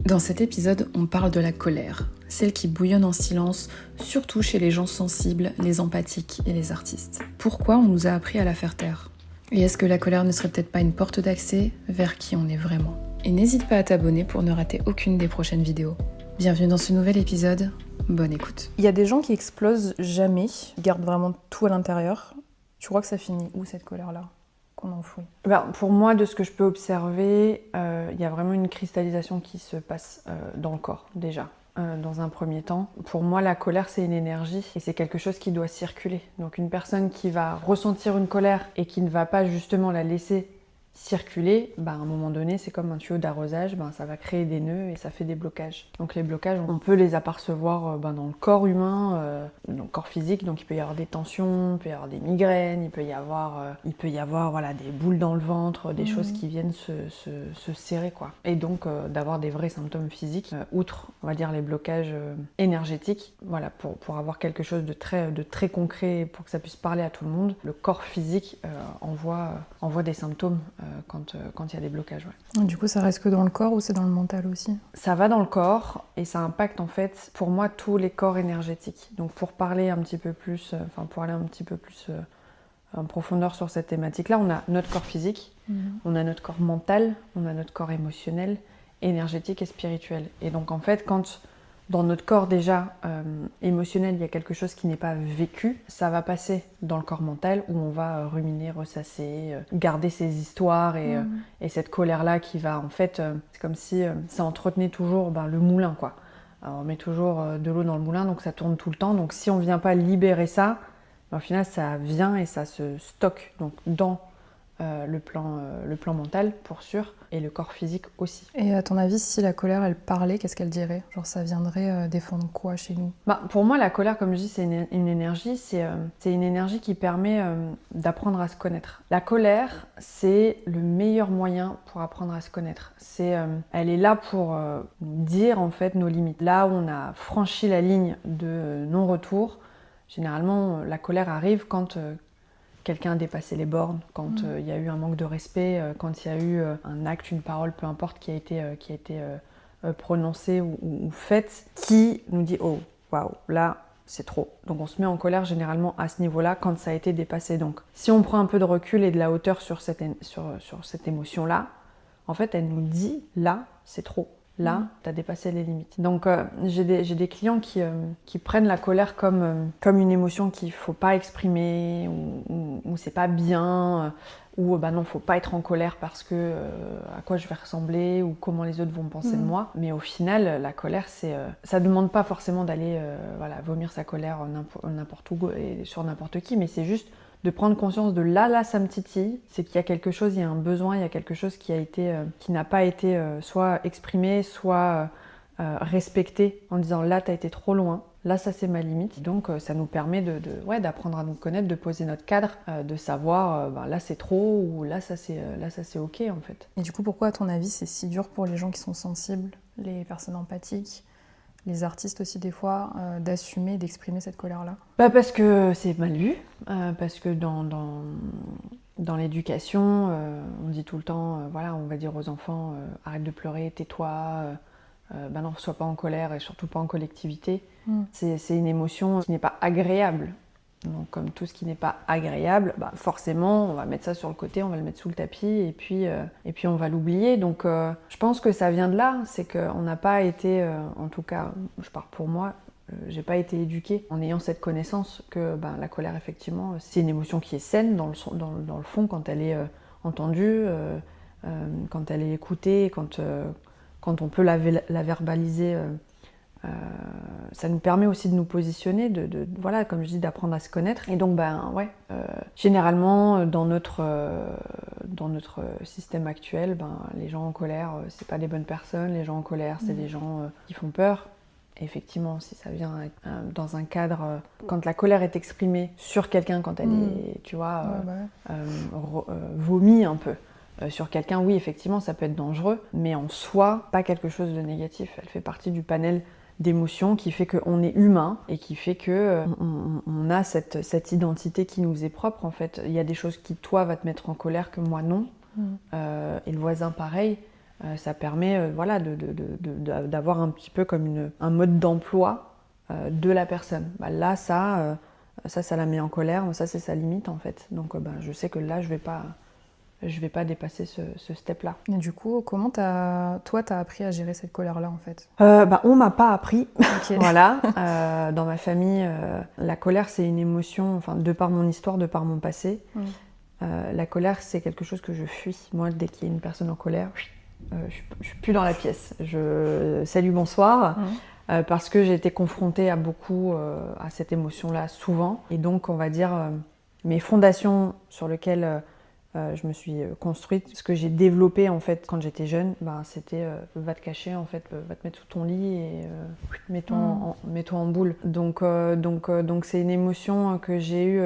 Dans cet épisode, on parle de la colère, celle qui bouillonne en silence, surtout chez les gens sensibles, les empathiques et les artistes. Pourquoi on nous a appris à la faire taire? Et est-ce que la colère ne serait peut-être pas une porte d'accès vers qui on est vraiment? Et n'hésite pas à t'abonner pour ne rater aucune des prochaines vidéos. Bienvenue dans ce nouvel épisode, bonne écoute. Il y a des gens qui explosent jamais, qui gardent vraiment tout à l'intérieur. Tu crois que ça finit où cette colère-là? Qu'on enfouit? Pour moi, de ce que je peux observer, il y a vraiment une cristallisation qui se passe dans le corps, déjà, dans un premier temps. Pour moi, la colère, c'est une énergie et c'est quelque chose qui doit circuler. Donc une personne qui va ressentir une colère et qui ne va pas justement la laisser circuler, à un moment donné, c'est comme un tuyau d'arrosage, ça va créer des nœuds et ça fait des blocages. Donc les blocages, on peut les apercevoir dans le corps humain, dans le corps physique, donc il peut y avoir des tensions, il peut y avoir des migraines, il peut y avoir des boules dans le ventre, des choses qui viennent se serrer, quoi. Et donc d'avoir des vrais symptômes physiques, outre, on va dire, les blocages énergétiques, voilà, pour avoir quelque chose de très concret, pour que ça puisse parler à tout le monde, le corps physique envoie des symptômes quand il y a des blocages. Ouais. Du coup, ça reste que dans le corps ou c'est dans le mental aussi? Ça va dans le corps et ça impacte en fait, pour moi, tous les corps énergétiques. Donc pour parler un petit peu plus, pour aller un petit peu plus en profondeur sur cette thématique-là, on a notre corps physique, on a notre corps mental, on a notre corps émotionnel, énergétique et spirituel. Et donc en fait, quand dans notre corps déjà émotionnel, il y a quelque chose qui n'est pas vécu, ça va passer dans le corps mental où on va ruminer, ressasser, garder ces histoires et cette colère-là qui va en fait, c'est comme si ça entretenait toujours le moulin, quoi. Alors, on met toujours de l'eau dans le moulin, donc ça tourne tout le temps. Donc si on ne vient pas libérer ça, au final ça vient et ça se stocke donc dans le plan mental pour sûr, et le corps physique aussi. Et à ton avis, si la colère, elle parlait, qu'est-ce qu'elle dirait? Genre ça viendrait défendre quoi chez nous? Pour moi, la colère, comme je dis, c'est une énergie, c'est une énergie qui permet d'apprendre à se connaître. La colère, c'est le meilleur moyen pour apprendre à se connaître. Elle est là pour nous dire en fait nos limites. Là où on a franchi la ligne de non-retour, généralement la colère arrive quand quelqu'un a dépassé les bornes, quand il y a eu un manque de respect, quand il y a eu un acte, une parole, peu importe, qui a été prononcée ou faite, qui nous dit « Oh, waouh, là, c'est trop ». Donc on se met en colère généralement à ce niveau-là quand ça a été dépassé. Donc si on prend un peu de recul et de la hauteur sur cette émotion-là, en fait, elle nous dit « Là, c'est trop ». Là, tu as dépassé les limites. Donc, j'ai des clients qui prennent la colère comme une émotion qu'il ne faut pas exprimer, ou c'est pas bien, ou non, faut pas être en colère parce que à quoi je vais ressembler, ou comment les autres vont penser de moi. Mais au final, la colère, ça demande pas forcément d'aller vomir sa colère n'importe où et sur n'importe qui, mais c'est juste de prendre conscience de là ça me titille, c'est qu'il y a quelque chose, il y a un besoin, il y a quelque chose qui n'a pas été soit exprimé, soit respecté, en disant là t'as été trop loin, là ça c'est ma limite. Donc ça nous permet d'apprendre à nous connaître, de poser notre cadre, de savoir là c'est trop, ou là ça c'est ok en fait. Et du coup, pourquoi à ton avis c'est si dur pour les gens qui sont sensibles, les personnes empathiques, les artistes aussi des fois, d'assumer, d'exprimer cette colère-là? Parce que c'est mal vu, parce que dans l'éducation, on dit tout le temps, on va dire aux enfants, arrête de pleurer, tais-toi, non, sois pas en colère et surtout pas en collectivité. C'est une émotion qui n'est pas agréable. Donc comme tout ce qui n'est pas agréable, forcément on va mettre ça sur le côté, on va le mettre sous le tapis et puis on va l'oublier. Donc je pense que ça vient de là, c'est qu'on n'a pas été, en tout cas je parle pour moi, j'ai pas été éduquée en ayant cette connaissance que la colère effectivement c'est une émotion qui est saine dans le fond quand elle est entendue, quand elle est écoutée, quand on peut la verbaliser. Ça nous permet aussi de nous positionner, comme je dis, d'apprendre à se connaître. Et donc, généralement, dans notre système actuel, les gens en colère, c'est pas des bonnes personnes. Les gens en colère, c'est des gens qui font peur. Et effectivement, si ça vient dans un cadre, quand la colère est exprimée sur quelqu'un, quand elle est, vomie un peu, sur quelqu'un, oui, effectivement, ça peut être dangereux, mais en soi, pas quelque chose de négatif. Elle fait partie du panel d'émotions qui fait qu'on est humain et qui fait qu'on a cette identité qui nous est propre, en fait. Il y a des choses qui, toi, va te mettre en colère que moi, non. Et le voisin, pareil. Ça permet voilà, d'avoir un petit peu comme un mode d'emploi de la personne. Bah, là, ça la met en colère, ça c'est sa limite en fait. Donc je sais que là, je vais pas dépasser ce step-là. Et du coup, comment toi, t'as appris à gérer cette colère-là en fait? On m'a pas appris. Okay. Voilà. Dans ma famille, la colère c'est une émotion, enfin, de par mon histoire, de par mon passé. La colère c'est quelque chose que je fuis. Moi, dès qu'il y a une personne en colère, je suis plus dans la pièce. Salut, bonsoir. Parce que j'ai été confrontée à beaucoup à cette émotion-là souvent. Et donc, on va dire, mes fondations sur lesquelles je me suis construite, ce que j'ai développé en fait quand j'étais jeune, c'était va te cacher en fait, va te mettre sous ton lit et mets-toi en boule. Donc c'est une émotion que j'ai eu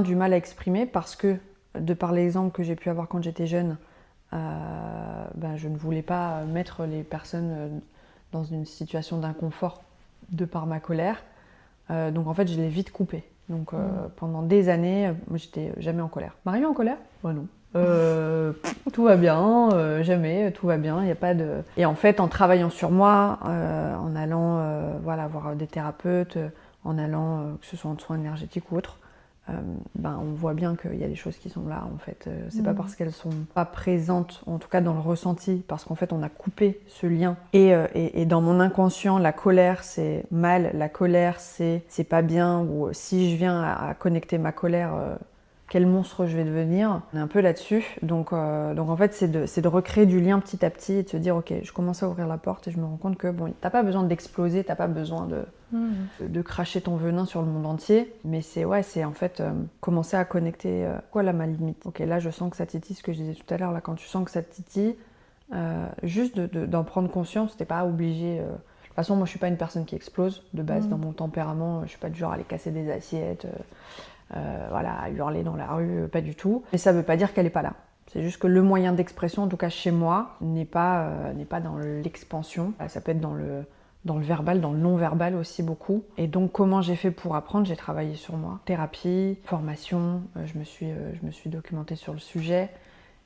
du mal à exprimer parce que de par l'exemple que j'ai pu avoir quand j'étais jeune, je ne voulais pas mettre les personnes dans une situation d'inconfort de par ma colère. Donc en fait je l'ai vite coupée. Donc pendant des années, moi j'étais jamais en colère. Marion en colère? Oh non. Tout va bien, jamais, tout va bien, il n'y a pas de... Et en fait, en travaillant sur moi, en allant voir des thérapeutes, en allant, que ce soit en soins énergétiques ou autres, on voit bien qu'il y a des choses qui sont là en fait. C'est pas parce qu'elles sont pas présentes, en tout cas dans le ressenti, parce qu'en fait on a coupé ce lien. Et dans mon inconscient, la colère c'est mal, la colère c'est pas bien, ou si je viens à connecter ma colère, quel monstre je vais devenir. On est un peu là-dessus. Donc en fait c'est de recréer du lien petit à petit et de se dire ok, je commence à ouvrir la porte et je me rends compte que bon, t'as pas besoin d'exploser, t'as pas besoin de cracher ton venin sur le monde entier, mais c'est en fait commencer à connecter quoi là ma limite. Ok, là je sens que ça titille, ce que je disais tout à l'heure, là quand tu sens que ça te titille, juste d'en prendre conscience, t'es pas obligé. De toute façon, moi je suis pas une personne qui explose de base dans mon tempérament, je suis pas du genre à aller casser des assiettes, à hurler dans la rue, pas du tout. Mais ça veut pas dire qu'elle est pas là. C'est juste que le moyen d'expression, en tout cas chez moi, n'est pas dans l'expansion. Ça peut être dans le verbal, dans le non-verbal aussi beaucoup. Et donc comment j'ai fait pour apprendre? J'ai travaillé sur moi. Thérapie, formation, je me suis documentée sur le sujet.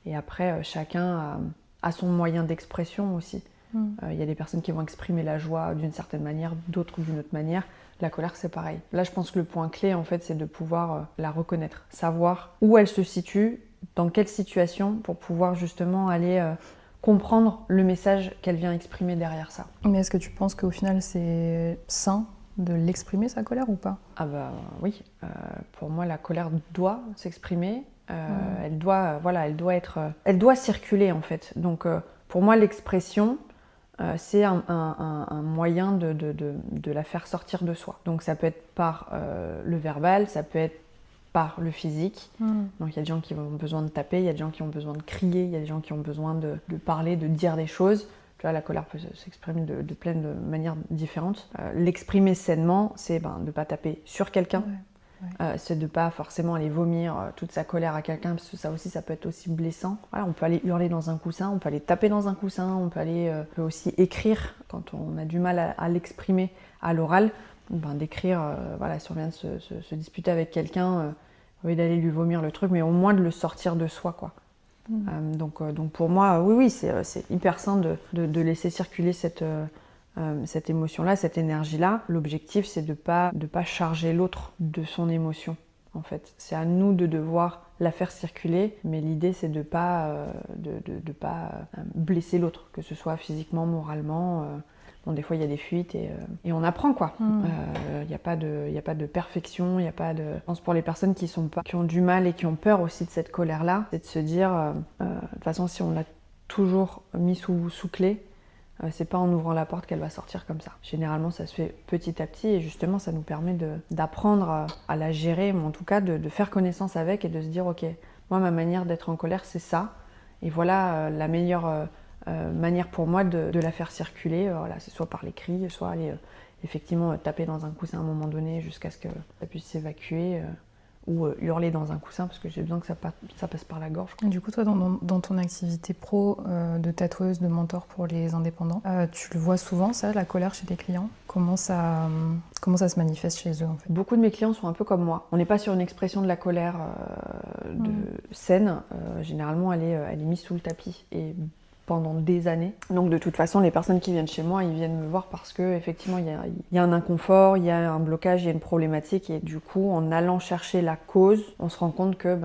Et après, chacun a son moyen d'expression aussi. Il y a des personnes qui vont exprimer la joie d'une certaine manière, d'autres d'une autre manière. La colère, c'est pareil. Là, je pense que le point clé, en fait, c'est de pouvoir la reconnaître, savoir où elle se situe, dans quelle situation, pour pouvoir justement aller comprendre le message qu'elle vient exprimer derrière ça. Mais est-ce que tu penses qu'au final, c'est sain de l'exprimer, sa colère, ou pas? Ah oui. Pour moi, la colère doit s'exprimer. Elle doit circuler, en fait. Donc, pour moi, l'expression... c'est un moyen de la faire sortir de soi. Donc ça peut être par le verbal, ça peut être par le physique. Donc il y a des gens qui ont besoin de taper, il y a des gens qui ont besoin de crier, il y a des gens qui ont besoin de parler, de dire des choses. Tu vois, la colère peut s'exprimer de plein de manières différentes. L'exprimer sainement, c'est de ne pas taper sur quelqu'un. C'est de pas forcément aller vomir toute sa colère à quelqu'un, parce que ça aussi, ça peut être aussi blessant. Voilà, on peut aller hurler dans un coussin, on peut aller taper dans un coussin, on peut aussi écrire quand on a du mal à l'exprimer à l'oral. D'écrire, si on vient de se disputer avec quelqu'un, au lieu d'aller lui vomir le truc, mais au moins de le sortir de soi, quoi. Donc pour moi, oui, c'est hyper sain de laisser circuler cette émotion-là, cette énergie-là. L'objectif, c'est de pas charger l'autre de son émotion, en fait. C'est à nous de devoir la faire circuler, mais l'idée, c'est de pas blesser l'autre, que ce soit physiquement, moralement. Des fois, il y a des fuites et on apprend, quoi. Il n'y a pas de perfection, il n'y a pas de... Je pense pour les personnes qui ont du mal et qui ont peur aussi de cette colère-là, c'est de se dire, de toute façon, si on l'a toujours mis sous clé, c'est pas en ouvrant la porte qu'elle va sortir comme ça. Généralement, ça se fait petit à petit et justement, ça nous permet d'apprendre à la gérer, mais en tout cas de faire connaissance avec et de se dire, ok, moi, ma manière d'être en colère, c'est ça. Et voilà la meilleure manière pour moi de la faire circuler. C'est soit par les cris, soit aller effectivement taper dans un coussin à un moment donné jusqu'à ce que ça puisse s'évacuer. Ou hurler dans un coussin parce que j'ai besoin que ça passe par la gorge. Du coup, toi, dans ton activité pro de tatoueuse, de mentor pour les indépendants, tu le vois souvent, ça, la colère chez tes clients? Comment ça se manifeste chez eux, en fait? Beaucoup de mes clients sont un peu comme moi. On n'est pas sur une expression de la colère saine. Généralement, elle est mise sous le tapis. Et pendant des années. Donc de toute façon, les personnes qui viennent chez moi, ils viennent me voir parce que effectivement il y a un inconfort, il y a un blocage, il y a une problématique, et du coup en allant chercher la cause, on se rend compte que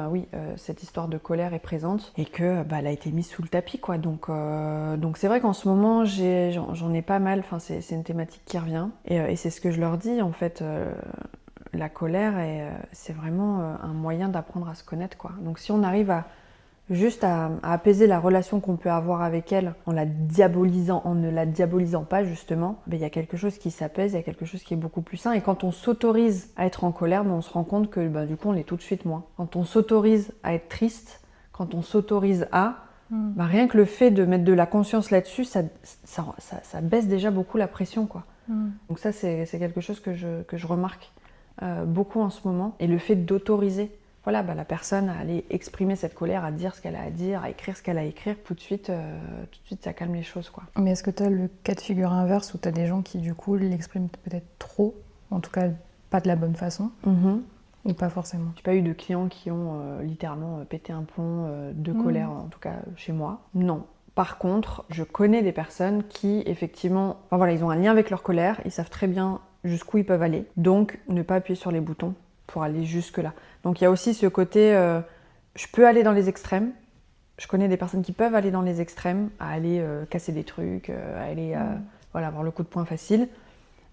cette histoire de colère est présente et que elle a été mise sous le tapis, quoi. Donc c'est vrai qu'en ce moment j'en ai pas mal. Enfin c'est une thématique qui revient et c'est ce que je leur dis en fait. La colère, c'est vraiment un moyen d'apprendre à se connaître, quoi. Donc si on arrive à apaiser la relation qu'on peut avoir avec elle en la diabolisant, en ne la diabolisant pas justement, il y a quelque chose qui s'apaise, il y a quelque chose qui est beaucoup plus sain. Et quand on s'autorise à être en colère, on se rend compte que du coup on l'est tout de suite moins. Quand on s'autorise à être triste, quand on s'autorise à, rien que le fait de mettre de la conscience là-dessus, ça baisse déjà beaucoup la pression, quoi. Donc ça c'est quelque chose que je remarque beaucoup en ce moment. Et le fait d'autoriser la personne à aller exprimer cette colère, à dire ce qu'elle a à dire, à écrire ce qu'elle a à écrire, tout de suite ça calme les choses, quoi. Mais est-ce que tu as le cas de figure inverse où tu as des gens qui du coup l'expriment peut-être trop, en tout cas pas de la bonne façon, ou pas forcément? J'ai pas eu de clients qui ont littéralement pété un plomb de colère, en tout cas chez moi. Non. Par contre, je connais des personnes qui effectivement, ils ont un lien avec leur colère, ils savent très bien jusqu'où ils peuvent aller, donc ne pas appuyer sur les boutons pour aller jusque-là. Donc il y a aussi ce côté, je peux aller dans les extrêmes. Je connais des personnes qui peuvent aller dans les extrêmes, à aller casser des trucs, à aller avoir le coup de poing facile.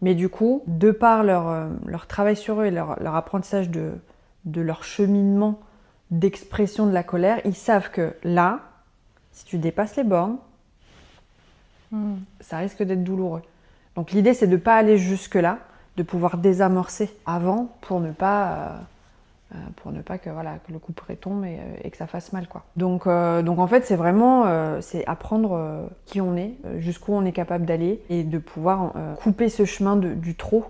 Mais du coup, de par leur travail sur eux et leur apprentissage de leur cheminement d'expression de la colère, ils savent que là, si tu dépasses les bornes, ça risque d'être douloureux. Donc l'idée, c'est de ne pas aller jusque-là, de pouvoir désamorcer avant pour ne pas que le couperet tombe et que ça fasse mal, quoi. Donc en fait c'est vraiment c'est apprendre qui on est, jusqu'où on est capable d'aller et de pouvoir couper ce chemin du trop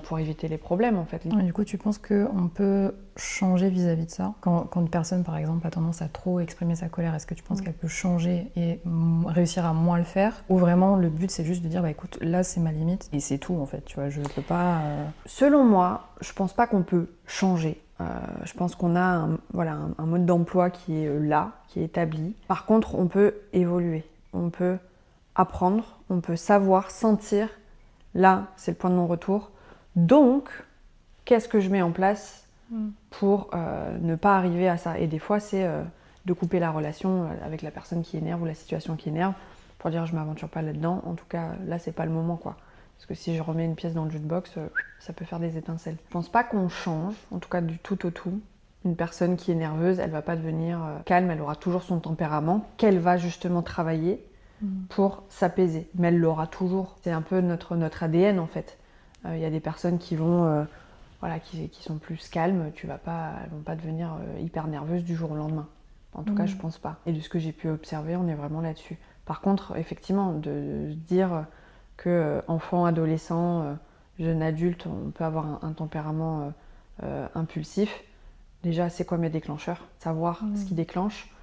pour éviter les problèmes, en fait. Et du coup tu penses qu'on peut changer vis-à-vis de ça quand une personne par exemple a tendance à trop exprimer sa colère? Est-ce que tu penses qu'elle peut changer et réussir à moins le faire, ou vraiment le but c'est juste de dire écoute, là c'est ma limite et c'est tout, en fait, tu vois, je peux pas Selon moi, je pense pas qu'on peut changer. Je pense qu'on a un mode d'emploi qui est là, qui est établi. Par contre, on peut évoluer, on peut apprendre, on peut savoir, sentir. Là, c'est le point de non-retour. Donc, qu'est-ce que je mets en place pour ne pas arriver à ça? Et des fois, c'est de couper la relation avec la personne qui énerve ou la situation qui énerve pour dire je m'aventure pas là-dedans. En tout cas, là, c'est pas le moment, quoi. Parce que si je remets une pièce dans le jukebox, ça peut faire des étincelles. Je pense pas qu'on change, en tout cas du tout au tout. Une personne qui est nerveuse, elle va pas devenir calme, elle aura toujours son tempérament, qu'elle va justement travailler pour s'apaiser. Mais elle l'aura toujours. C'est un peu notre ADN, en fait. Il y a des personnes qui vont, qui sont plus calmes, elles vont pas devenir hyper nerveuses du jour au lendemain. En tout cas, je pense pas. Et de ce que j'ai pu observer, on est vraiment là-dessus. Par contre, effectivement, de dire que enfant, adolescent, jeune adulte, on peut avoir un tempérament impulsif. Déjà, c'est quoi mes déclencheurs? Savoir ce qui déclenche.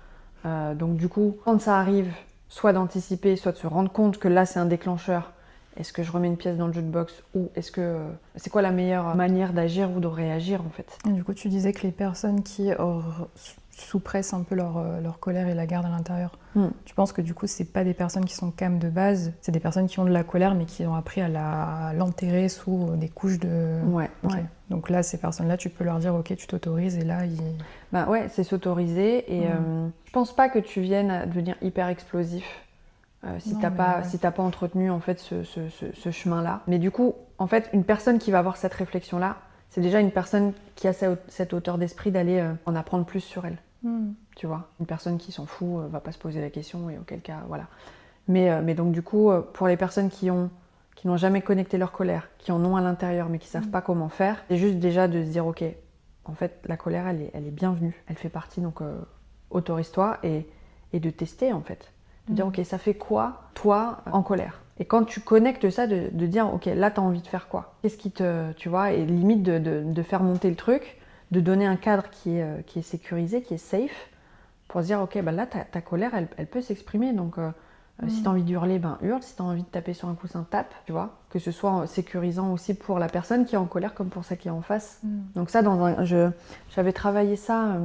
Donc du coup, quand ça arrive, soit d'anticiper, soit de se rendre compte que là, c'est un déclencheur. Est-ce que je remets une pièce dans le jukebox, ou c'est quoi la meilleure manière d'agir ou de réagir, en fait? Et du coup, tu disais que les personnes qui sous-pressent un peu leur colère et la gardent à l'intérieur, tu penses que du coup, c'est pas des personnes qui sont calmes de base, c'est des personnes qui ont de la colère mais qui ont appris à l'enterrer sous des couches de... Ouais, okay. ouais. Donc là, ces personnes-là, tu peux leur dire ok, tu t'autorises, et là, ouais, c'est s'autoriser, et je pense pas que tu viennes à devenir hyper explosif. Si t'as pas entretenu, en fait, ce chemin-là. Mais du coup, en fait, une personne qui va avoir cette réflexion-là, c'est déjà une personne qui a cette hauteur d'esprit d'aller en apprendre plus sur elle. Tu vois, une personne qui s'en fout va pas se poser la question, et auquel cas, voilà. Mais donc du coup, pour les personnes qui n'ont jamais connecté leur colère, qui en ont à l'intérieur mais qui savent pas comment faire, c'est juste déjà de se dire ok, en fait, la colère, elle est bienvenue, elle fait partie, donc autorise-toi, et de tester, en fait. De dire ok, ça fait quoi toi en colère? Et quand tu connectes ça, de dire ok, là t'as envie de faire quoi? Qu'est-ce qui tu vois, et limite de faire monter le truc, de donner un cadre qui est sécurisé, qui est safe, pour se dire ok, là ta colère elle peut s'exprimer, donc si t'as envie d'hurler, hurle, si t'as envie de taper sur un coussin, tape, tu vois, que ce soit sécurisant aussi pour la personne qui est en colère comme pour celle qui est en face. Donc ça, j'avais travaillé ça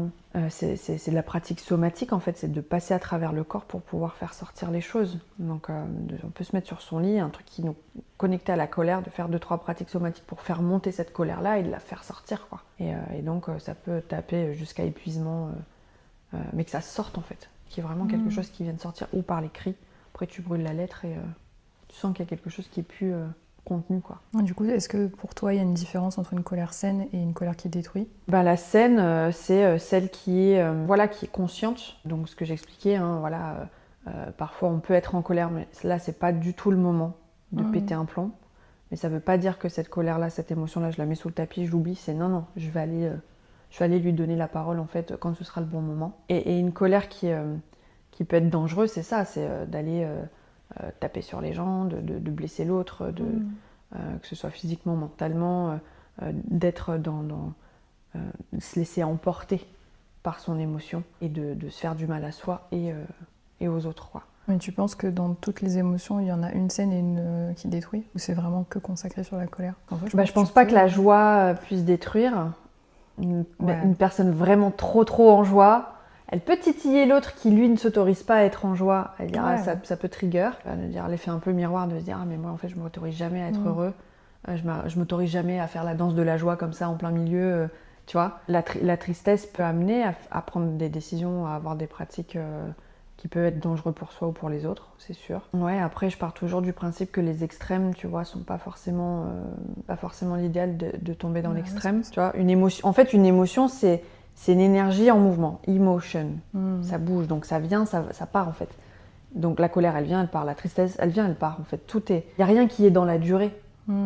C'est de la pratique somatique en fait, c'est de passer à travers le corps pour pouvoir faire sortir les choses. Donc on peut se mettre sur son lit, un truc qui nous connecte à la colère, de faire 2-3 pratiques somatiques pour faire monter cette colère-là et de la faire sortir, quoi. Et donc ça peut taper jusqu'à épuisement, mais que ça sorte en fait, qu'il y ait vraiment quelque chose qui vienne sortir, ou par les cris. Après tu brûles la lettre et tu sens qu'il y a quelque chose qui est plus contenu, quoi. Du coup, est-ce que pour toi, il y a une différence entre une colère saine et une colère qui détruit? La saine, c'est celle qui est, qui est consciente. Donc ce que j'expliquais, hein, parfois on peut être en colère, mais là c'est pas du tout le moment de péter un plomb. Mais ça veut pas dire que cette colère-là, cette émotion-là, je la mets sous le tapis, je l'oublie. C'est non, je vais aller lui donner la parole en fait quand ce sera le bon moment. Et une colère qui peut être dangereuse, c'est ça, c'est d'aller taper sur les gens, de blesser l'autre, que ce soit physiquement, mentalement, d'être se laisser emporter par son émotion et de se faire du mal à soi et aux autres, quoi. Mais tu penses que dans toutes les émotions, il y en a une saine et une qui détruit? Ou c'est vraiment que consacré sur la colère? En fait, je pense pas que la joie puisse détruire. Une personne vraiment trop en joie, elle peut titiller l'autre qui, lui, ne s'autorise pas à être en joie. Elle dira, ça peut trigger. Elle dire l'effet un peu miroir de se dire, mais moi, en fait, je ne m'autorise jamais à être heureux. Je m'autorise jamais à faire la danse de la joie comme ça en plein milieu. Tu vois, la tristesse peut amener à prendre des décisions, à avoir des pratiques qui peuvent être dangereuses pour soi ou pour les autres, c'est sûr. Ouais, après, je pars toujours du principe que les extrêmes, tu vois, sont pas forcément l'idéal de tomber dans l'extrême. Tu vois, une émotion, c'est une énergie en mouvement, emotion. Ça bouge, donc ça vient, ça part en fait. Donc la colère, elle vient, elle part. La tristesse, elle vient, elle part. En fait, il n'y a rien qui est dans la durée.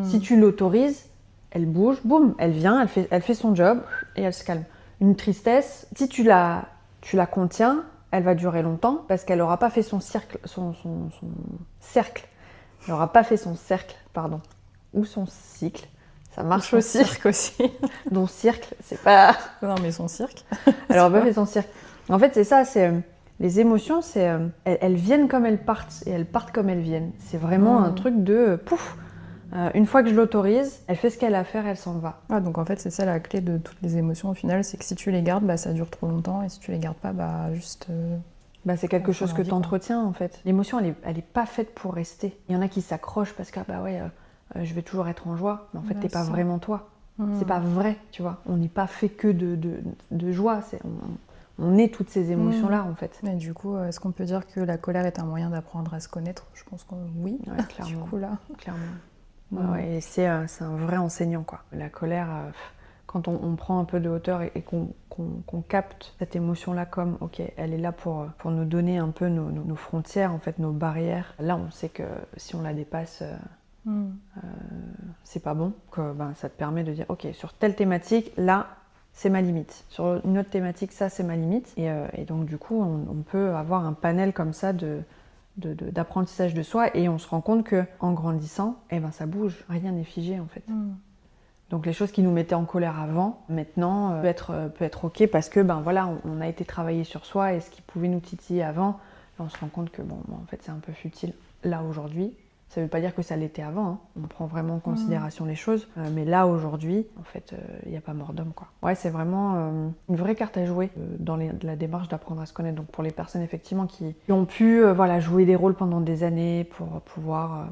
Si tu l'autorises, elle bouge, boum, elle vient, elle fait son job et elle se calme. Une tristesse, si tu la contiens, elle va durer longtemps parce qu'elle n'aura pas fait son cercle. Elle n'aura pas fait son cercle, pardon. Ou son cycle. Ça marche aussi. Son cirque aussi. Donc cirque, c'est pas... Non, mais son cirque. Elle n'aura pas fait son cirque. En fait, c'est ça, les émotions, elles viennent comme elles partent et elles partent comme elles viennent. C'est vraiment un truc de pouf. Une fois que je l'autorise, elle fait ce qu'elle a à faire, elle s'en va. Donc en fait, c'est ça la clé de toutes les émotions au final, c'est que si tu les gardes, ça dure trop longtemps, et si tu les gardes pas, juste... c'est quelque chose que tu entretiens en fait. L'émotion, elle est pas faite pour rester. Il y en a qui s'accrochent parce que je vais toujours être en joie, mais en fait, t'es pas vraiment toi. C'est pas vrai, tu vois. On n'est pas fait que de joie, on est toutes ces émotions-là en fait. Et du coup, est-ce qu'on peut dire que la colère est un moyen d'apprendre à se connaître? Je pense que oui, clairement. Du coup là. Clairement. Et c'est un vrai enseignant, quoi. La colère, quand on prend un peu de hauteur et qu'on capte cette émotion-là comme, ok, elle est là pour nous donner un peu nos frontières, en fait, nos barrières. Là, on sait que si on la dépasse, c'est pas bon. Que, ça te permet de dire, ok, sur telle thématique, là, c'est ma limite. Sur une autre thématique, ça, c'est ma limite. Et donc, du coup, on peut avoir un panel comme ça d'apprentissage de soi, et on se rend compte que en grandissant, ça bouge, rien n'est figé en fait. Donc les choses qui nous mettaient en colère avant, maintenant peut être ok parce que on a été travaillé sur soi, et ce qui pouvait nous titiller avant, là on se rend compte que en fait c'est un peu futile là aujourd'hui. Ça ne veut pas dire que ça l'était avant, hein. On prend vraiment en considération les choses, mais là aujourd'hui, en fait, il n'y a pas mort d'homme, quoi. Ouais, c'est vraiment une vraie carte à jouer dans la démarche d'apprendre à se connaître. Donc pour les personnes effectivement qui ont pu jouer des rôles pendant des années pour pouvoir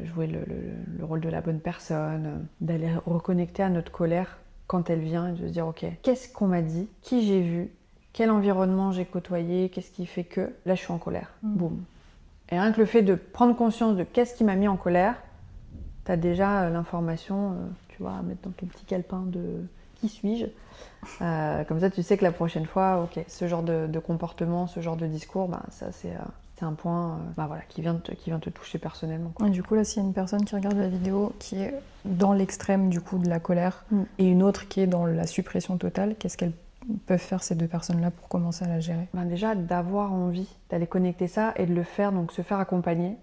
jouer le rôle de la bonne personne, d'aller reconnecter à notre colère quand elle vient et de se dire ok, qu'est-ce qu'on m'a dit, qui j'ai vu, quel environnement j'ai côtoyé, qu'est-ce qui fait que là je suis en colère, boum. Et rien que le fait de prendre conscience de qu'est-ce qui m'a mis en colère, tu as déjà l'information, tu vois, à mettre dans ton petit calepin de qui suis-je. Comme ça, tu sais que la prochaine fois, ok, ce genre de comportement, ce genre de discours, ça c'est un point qui vient te toucher personnellement, quoi. Et du coup, là, s'il y a une personne qui regarde la vidéo qui est dans l'extrême du coup de la colère et une autre qui est dans la suppression totale, qu'est-ce qu'elle peuvent faire ces deux personnes-là pour commencer à la gérer? Déjà, d'avoir envie d'aller connecter ça et de le faire, donc se faire accompagner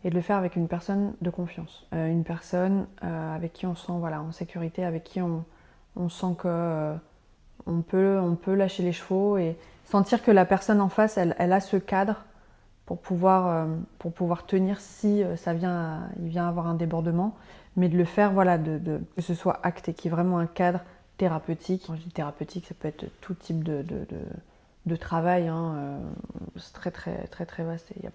et de le faire avec une personne de confiance. Une personne avec qui on se sent en sécurité, avec qui on sent que on peut lâcher les chevaux et sentir que la personne en face, elle a ce cadre pour pouvoir tenir si il vient avoir un débordement, mais de le faire, que ce soit acté, qu'il y ait vraiment un cadre thérapeutique. Quand je dis thérapeutique, ça peut être tout type de travail, hein. C'est très vaste et il y a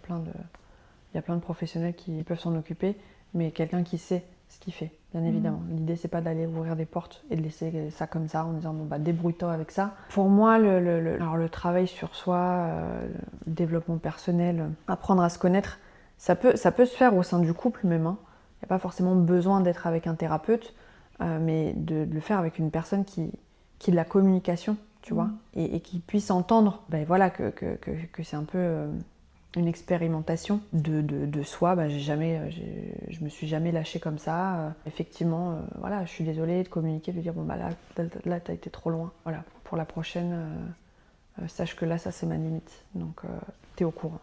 plein de professionnels qui peuvent s'en occuper, mais quelqu'un qui sait ce qu'il fait, bien évidemment. L'idée, c'est pas d'aller ouvrir des portes et de laisser ça comme ça en disant bon bah débrouille-toi avec ça. Pour moi, alors le travail sur soi, le développement personnel, apprendre à se connaître, ça peut se faire au sein du couple même, hein. Il n'y a pas forcément besoin d'être avec un thérapeute, mais de le faire avec une personne qui de la communication, tu vois, et qui puisse entendre ben voilà, que c'est un peu une expérimentation de soi. Ben, je me suis jamais lâchée comme ça. Effectivement, voilà, je suis désolée de communiquer, de dire bon bah là t'as été trop loin. Voilà, pour la prochaine, sache que là ça c'est ma limite, donc t'es au courant.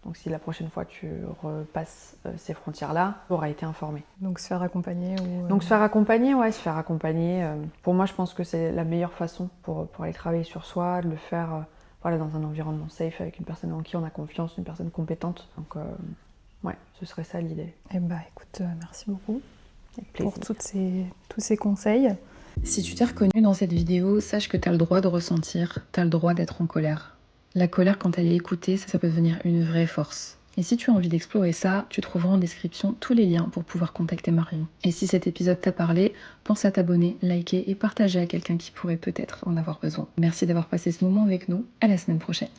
Donc si la prochaine fois tu repasses ces frontières-là, tu auras été informé. Donc se faire accompagner ou... Donc se faire accompagner, ouais, se faire accompagner. Pour moi, je pense que c'est la meilleure façon pour aller travailler sur soi, de le faire voilà, dans un environnement safe, avec une personne en qui on a confiance, une personne compétente. Donc ouais, ce serait ça l'idée. Eh bah écoute, merci beaucoup pour tous ces conseils. Si tu t'es reconnu dans cette vidéo, sache que tu as le droit de ressentir, tu as le droit d'être en colère. La colère, quand elle est écoutée, ça peut devenir une vraie force. Et si tu as envie d'explorer ça, tu trouveras en description tous les liens pour pouvoir contacter Marion. Et si cet épisode t'a parlé, pense à t'abonner, liker et partager à quelqu'un qui pourrait peut-être en avoir besoin. Merci d'avoir passé ce moment avec nous. À la semaine prochaine.